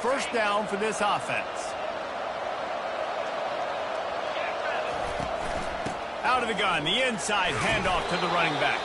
First down for this offense. Out of the gun, the inside handoff to the running back.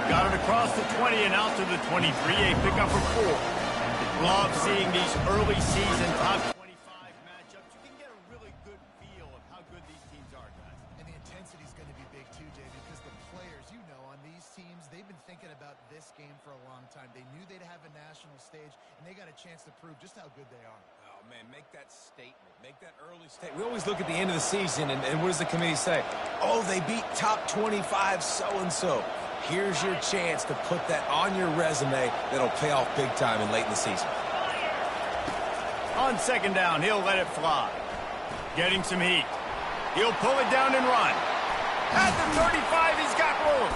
Got it across the 20 and out to the 23, a pickup of 4. Love seeing these early season top 25 matchups. You can get a really good feel of how good these teams are, guys. And the intensity is going to be big too, Dave, because the players, on these teams, they've been thinking about this game for a long time. They knew they'd have a national stage, and they got a chance to prove just how good they are. Oh, man, make that statement. Make that early statement. We always look at the end of the season, and what does the committee say? Oh, they beat top 25 so-and-so. Here's your chance to put that on your resume that'll pay off big time and late in the season. On second down, he'll let it fly. Getting some heat. He'll pull it down and run. At the 35, he's got room.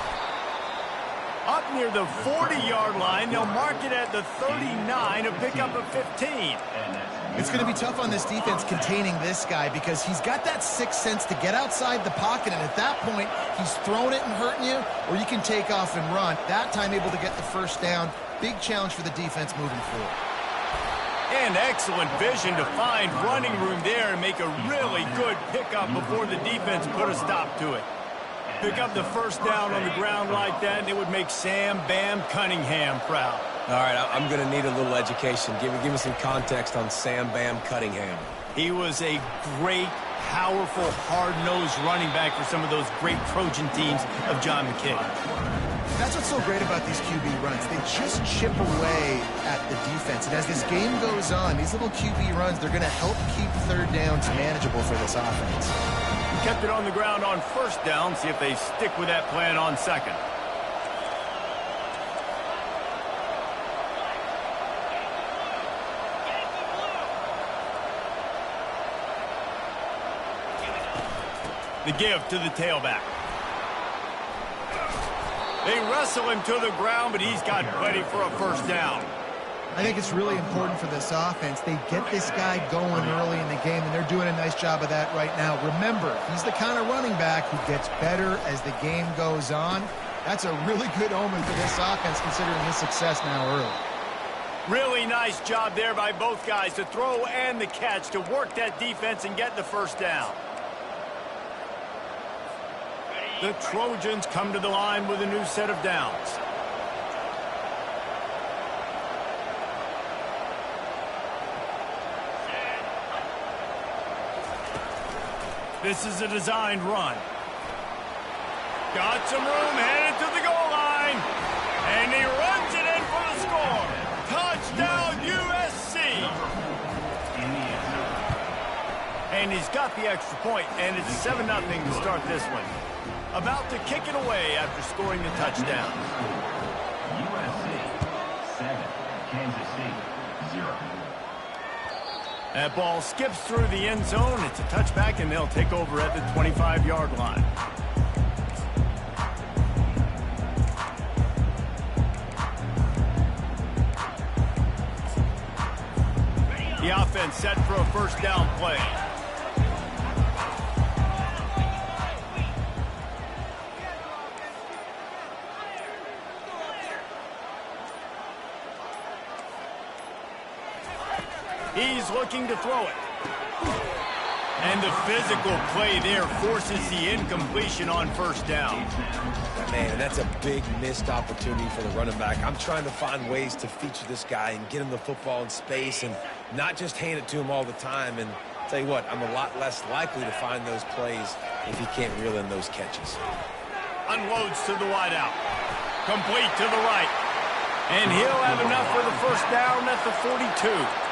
Up near the 40-yard line, they'll mark it at the 39, a pickup of 15. It's going to be tough on this defense containing this guy because he's got that sixth sense to get outside the pocket, and at that point, he's throwing it and hurting you, or you can take off and run. That time able to get the first down. Big challenge for the defense moving forward. And excellent vision to find running room there and make a really good pickup before the defense put a stop to it. Pick up the first down on the ground like that, and it would make Sam Bam Cunningham proud. All right, I'm going to need a little education. Give me some context on Sam Bam Cunningham. He was a great, powerful, hard-nosed running back for some of those great Trojan teams of John McKay. That's what's so great about these QB runs. They just chip away at the defense. And as this game goes on, these little QB runs, they're going to help keep third downs manageable for this offense. Kept it on the ground on first down. See if they stick with that plan on second. The give to the tailback. They wrestle him to the ground, but he's got ready for a first down. I think it's really important for this offense. They get this guy going early in the game, and they're doing a nice job of that right now. Remember, he's the kind of running back who gets better as the game goes on. That's a really good omen for this offense, considering his success now early. Really nice job there by both guys, the throw and the catch, to work that defense and get the first down. The Trojans come to the line with a new set of downs. This is a designed run. Got some room, headed to the goal line. And he runs it in for the score. Touchdown, USC. And he's got the extra point, and it's 7-0 to start this one. About to kick it away after scoring the touchdown. USC 7, Kansas State 0. That ball skips through the end zone. It's a touchback, and they'll take over at the 25-yard line. The offense set for a first down play. He's looking to throw it. And the physical play there forces the incompletion on first down. Man, that's a big missed opportunity for the running back. I'm trying to find ways to feature this guy and get him the football in space and not just hand it to him all the time. And tell you what, I'm a lot less likely to find those plays if he can't reel in those catches. Unloads to the wideout. Complete to the right. And he'll have enough for the first down at the 42.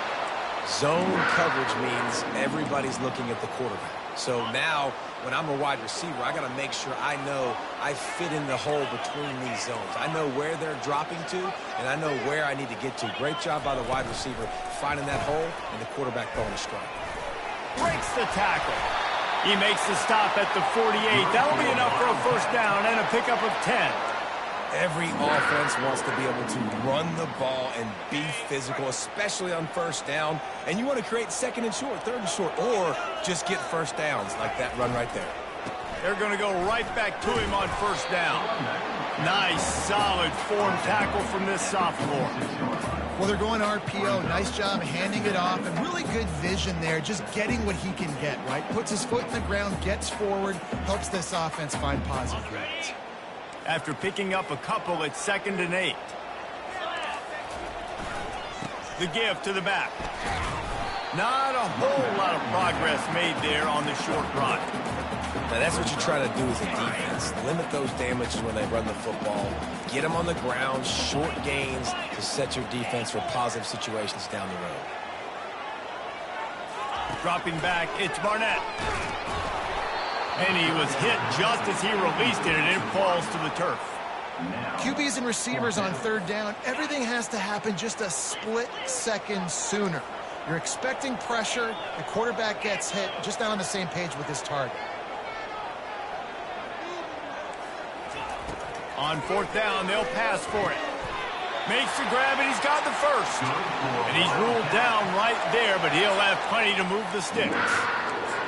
Zone coverage means everybody's looking at the quarterback. So now, when I'm a wide receiver, I got to make sure I know I fit in the hole between these zones. I know where they're dropping to, and I know where I need to get to. Great job by the wide receiver finding that hole, and the quarterback throwing a strike. Breaks the tackle. He makes the stop at the 48. That'll be enough for a first down and a pickup of 10. Every offense wants to be able to run the ball and be physical, especially on first down. And you want to create second and short, third and short, or just get first downs like that run right there. They're going to go right back to him on first down. Nice, solid form tackle from this sophomore. Well, they're going RPO. Nice job handing it off, and really good vision there, just getting what he can get, right? Puts his foot in the ground, gets forward, helps this offense find positive yards. After picking up a couple, it's 2nd and 8. The give to the back. Not a whole lot of progress made there on the short run. Now, that's what you try to do as a defense. Limit those damages when they run the football. Get them on the ground, short gains to set your defense for positive situations down the road. Dropping back, it's Barnett. And he was hit just as he released it, and it falls to the turf. QBs and receivers on 3rd down, everything has to happen just a split second sooner. You're expecting pressure, the quarterback gets hit, just not on the same page with his target. On 4th down, they'll pass for it. Makes the grab, and he's got the first. And he's ruled down right there, but he'll have plenty to move the sticks.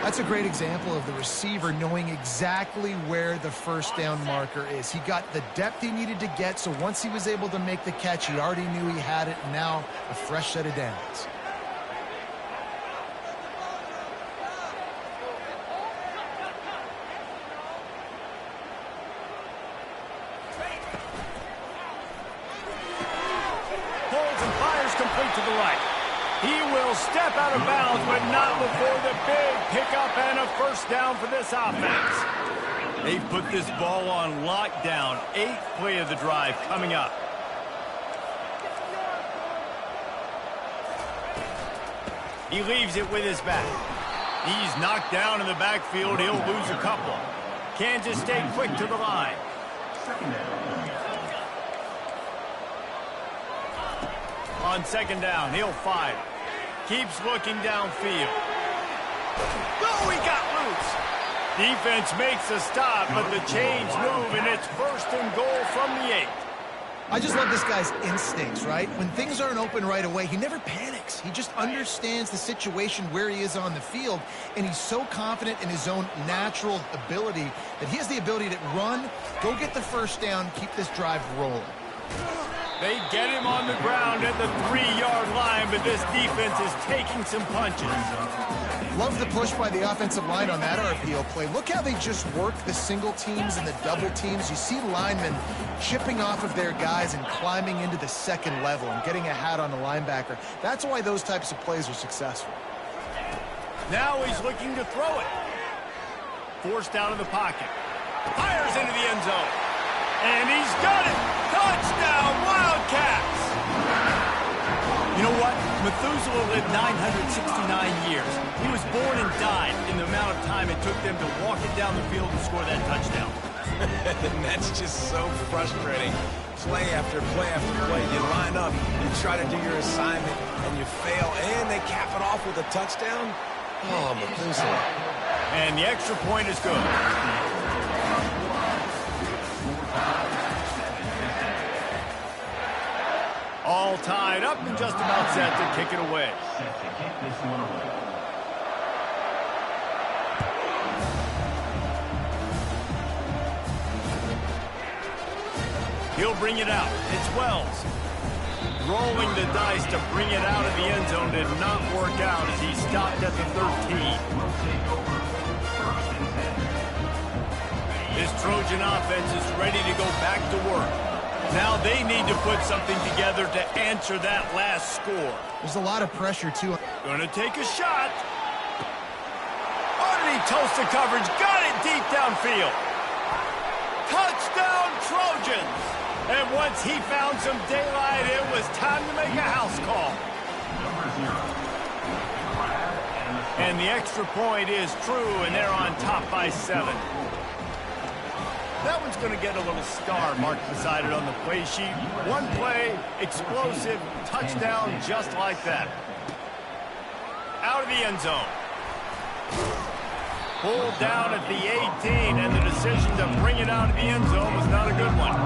That's a great example of the receiver knowing exactly where the 1st down marker is. He got the depth he needed to get, so once he was able to make the catch, he already knew he had it, and now a fresh set of downs. Complete to the right. He will step out of bounds, but not before the big pickup and a 1st down for this offense. They've put this ball on lockdown. 8th play of the drive coming up. He leaves it with his back. He's knocked down in the backfield. He'll lose a couple. Kansas stayed quick to the line. On 2nd down, he'll fire. Keeps looking downfield. Oh, he got loose. Defense makes a stop, but the chains move, and it's 1st and goal from the 8. I just love this guy's instincts, right? When things aren't open right away, he never panics. He just understands the situation where he is on the field, and he's so confident in his own natural ability that he has the ability to run, go get the 1st down, keep this drive rolling. They get him on the ground at the 3-yard line, but this defense is taking some punches. Love the push by the offensive line on that RPO play. Look how they just work the single teams and the double teams. You see linemen chipping off of their guys and climbing into the 2nd level and getting a hat on the linebacker. That's why those types of plays are successful. Now he's looking to throw it. Forced out of the pocket. Fires into the end zone. And he's got it. Touchdown, Wildcats. You know what? Methuselah lived 969 years. He was born and died in the amount of time it took them to walk it down the field and score that touchdown. And that's just so frustrating. Play after play after play. You line up, you try to do your assignment, and you fail, and they cap it off with a touchdown. Oh, Methuselah. And the extra point is good. All tied up and just about set to kick it away. He'll bring it out. It's Wells. Rolling the dice to bring it out of the end zone did not work out as he stopped at the 13. This Trojan offense is ready to go back to work. Now they need to put something together to answer that last score. There's a lot of pressure, too. Gonna take a shot. Oh, did he toast the coverage? Got it deep downfield. Touchdown, Trojans. And once he found some daylight, it was time to make a house call. And the extra point is true, and they're on top by 7. That one's going to get a little star marked beside it on the play sheet. One play, explosive, touchdown just like that. Out of the end zone. Pulled down at the 18, and the decision to bring it out of the end zone was not a good one.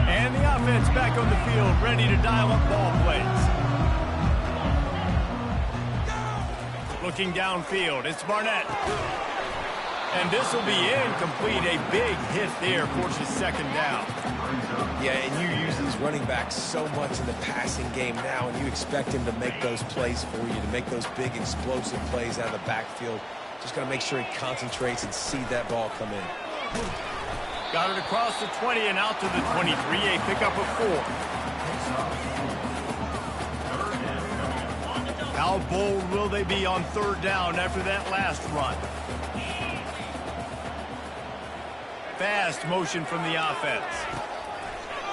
And the offense back on the field, ready to dial up ball plays. Looking downfield, it's Barnett. And this will be incomplete. A big hit there forces second down. Yeah, and you use these running backs so much in the passing game now, and you expect him to make those plays for you, to make those big explosive plays out of the backfield. Just got to make sure he concentrates and see that ball come in. Got it across the 20 and out to the 23. A pickup of 4. How bold will they be on third down after that last run? Fast motion from the offense.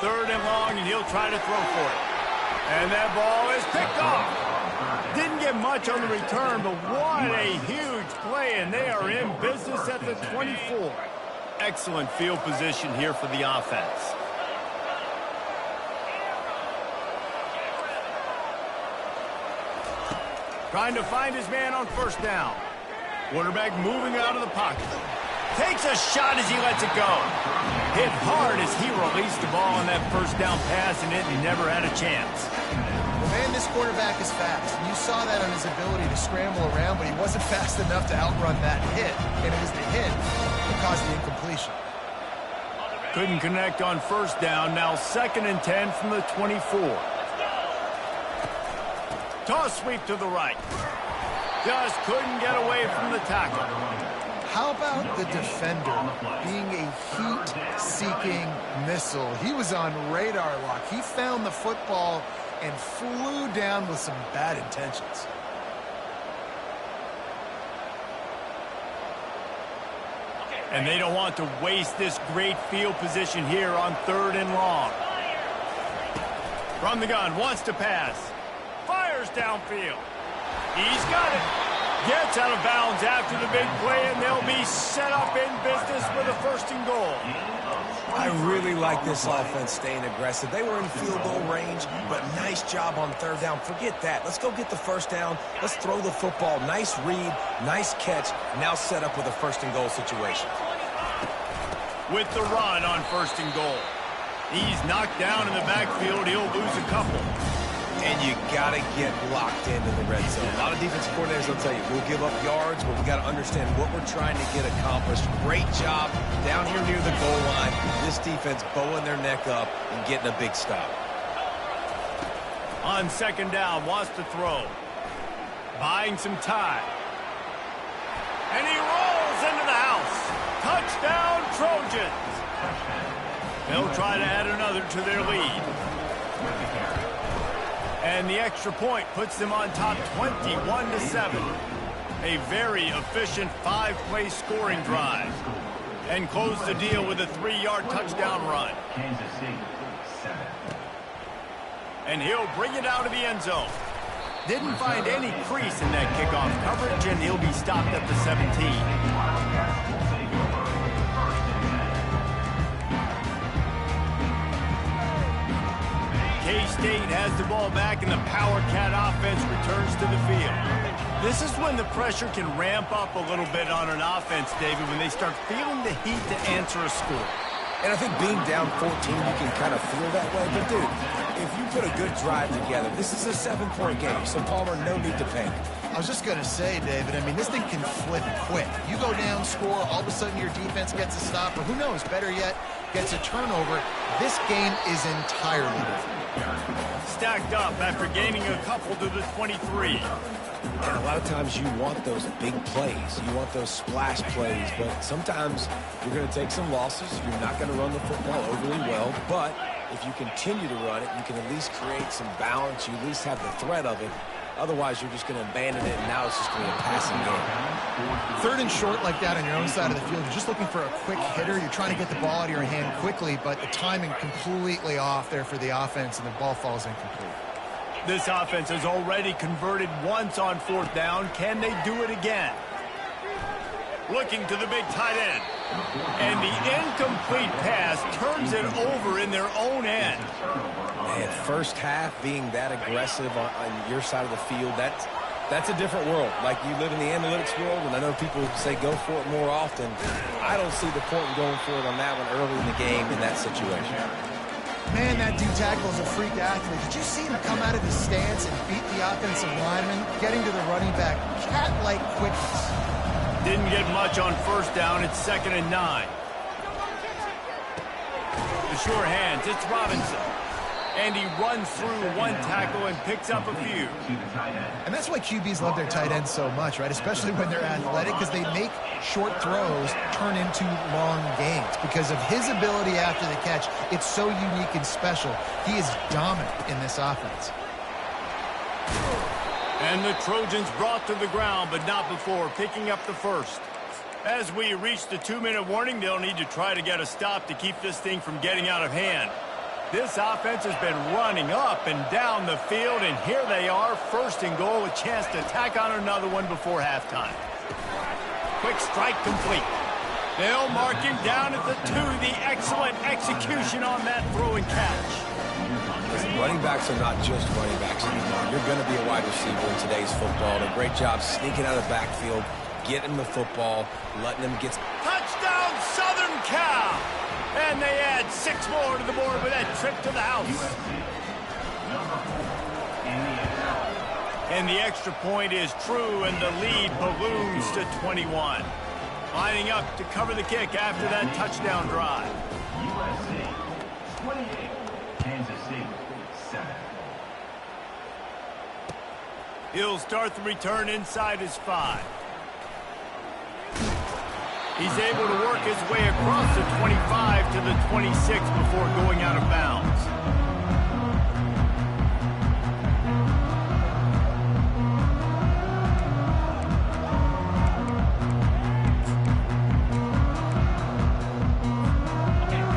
Third and long, and he'll try to throw for it. And that ball is picked off. Didn't get much on the return, but what a huge play, and they are in business at the 24. Excellent field position here for the offense. Trying to find his man on first down. Quarterback moving out of the pocket. Takes a shot as he lets it go. Hit hard as he released the ball on that first down pass, and it never had a chance. Well, man, this quarterback is fast. You saw that on his ability to scramble around, but he wasn't fast enough to outrun that hit. And it was the hit that caused the incompletion. Couldn't connect on first down. Now 2nd and 10 from the 24. Toss sweep to the right. Just couldn't get away from the tackle. How about the defender being a heat-seeking missile? He was on radar lock. He found the football and flew down with some bad intentions. And they don't want to waste this great field position here on 3rd and long. From the gun, wants to pass. Fires downfield. He's got it. Gets out of bounds after the big play, and they'll be set up in business with a 1st and goal. I really like this offense staying aggressive. They were in field goal range, but nice job on 3rd down. Forget that. Let's go get the 1st down. Let's throw the football. Nice read, nice catch. Now set up with a 1st and goal situation. With the run on 1st and goal. He's knocked down in the backfield. He'll lose a couple. And you got to get locked into the red zone. A lot of defensive coordinators will tell you, we'll give up yards, but we got to understand what we're trying to get accomplished. Great job down here near the goal line. This defense bowing their neck up and getting a big stop. On 2nd down, wants to throw. Buying some time. And he rolls into the house. Touchdown, Trojans. They'll try to add another to their lead. And the extra point puts them on top 21-7. A very efficient 5-play scoring drive. And close the deal with a 3-yard touchdown run. Kansas City, 7. And he'll bring it out of the end zone. Didn't find any crease in that kickoff coverage, and he'll be stopped at the 17. K-State has the ball back, and the Power Cat offense returns to the field. This is when the pressure can ramp up a little bit on an offense, David, when they start feeling the heat to answer a score. And I think being down 14, you can kind of feel that way. But, dude, if you put a good drive together, this is a 7-point game, so Palmer, no need to panic. I was just going to say, David, I mean, this thing can flip quick. You go down, score, all of a sudden your defense gets a stop, or who knows, better yet, gets a turnover. This game is entirely different. Stacked up after gaining a couple to the 23. And a lot of times you want those big plays. You want those splash plays. But sometimes you're going to take some losses. You're not going to run the football overly well. But if you continue to run it, you can at least create some balance. You at least have the threat of it. Otherwise, you're just going to abandon it, and now it's just going to be a passing game. 3rd and short like that on your own side of the field, you're just looking for a quick hitter. You're trying to get the ball out of your hand quickly, but the timing completely off there for the offense, and the ball falls incomplete. This offense has already converted once on 4th down. Can they do it again? Looking to the big tight end. And the incomplete pass turns it over in their own end. Man, first half being that aggressive on your side of the field, that's a different world. Like, you live in the analytics world, and I know people say go for it more often. I don't see the point in going for it on that one early in the game in that situation. Man, that D tackle is a freak athlete. Did you see him come out of his stance and beat the offensive lineman, getting to the running back? Cat-like quickness. Didn't get much on first down. It's 2nd and 9. The sure hands. It's Robinson. And he runs through one tackle and picks up a few. And that's why QBs love their tight ends so much, right? Especially when they're athletic, because they make short throws turn into long gains. Because of his ability after the catch, it's so unique and special. He is dominant in this offense. And the Trojans brought to the ground, but not before picking up the first. As we reach the 2-minute warning, they'll need to try to get a stop to keep this thing from getting out of hand. This offense has been running up and down the field, and here they are, 1st and goal, a chance to tack on another one before halftime. Quick strike complete. They'll mark him down at the 2. The excellent execution on that throw and catch. Listen, running backs are not just running backs anymore. You're going to be a wide receiver in today's football. A great job sneaking out of the backfield, getting the football, letting them get... Touchdown, Southern Cal! And they add 6 more to the board with that trip to the house. And the extra point is true, and the lead balloons to 21. Lining up to cover the kick after that touchdown drive. USC 28, Kansas City 7. He'll start the return inside his 5. He's able to work his way across the 25 to the 26 before going out of bounds.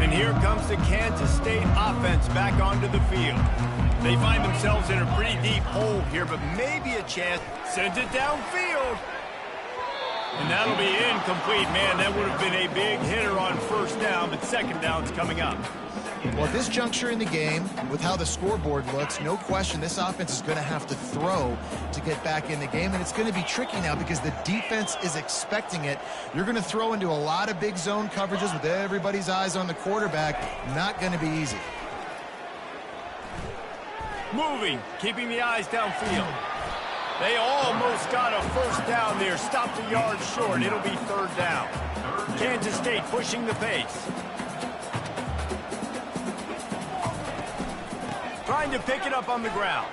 And here comes the Kansas State offense back onto the field. They find themselves in a pretty deep hole here, but maybe a chance. Sends it downfield. And that'll be incomplete. Man, that would have been a big hitter on 1st down, but 2nd down's coming up. Well, at this juncture in the game, with how the scoreboard looks, no question this offense is going to have to throw to get back in the game, and it's going to be tricky now because the defense is expecting it. You're going to throw into a lot of big zone coverages with everybody's eyes on the quarterback. Not going to be easy. Moving, keeping the eyes downfield. They almost got a 1st down there. Stopped a yard short. It'll be 3rd down. Kansas State pushing the pace. Trying to pick it up on the ground.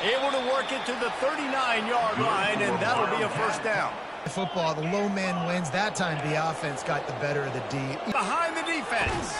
Able to work it to the 39-yard line, and that'll be a 1st down. Football, the low man wins. That time the offense got the better of the D. Behind the defense.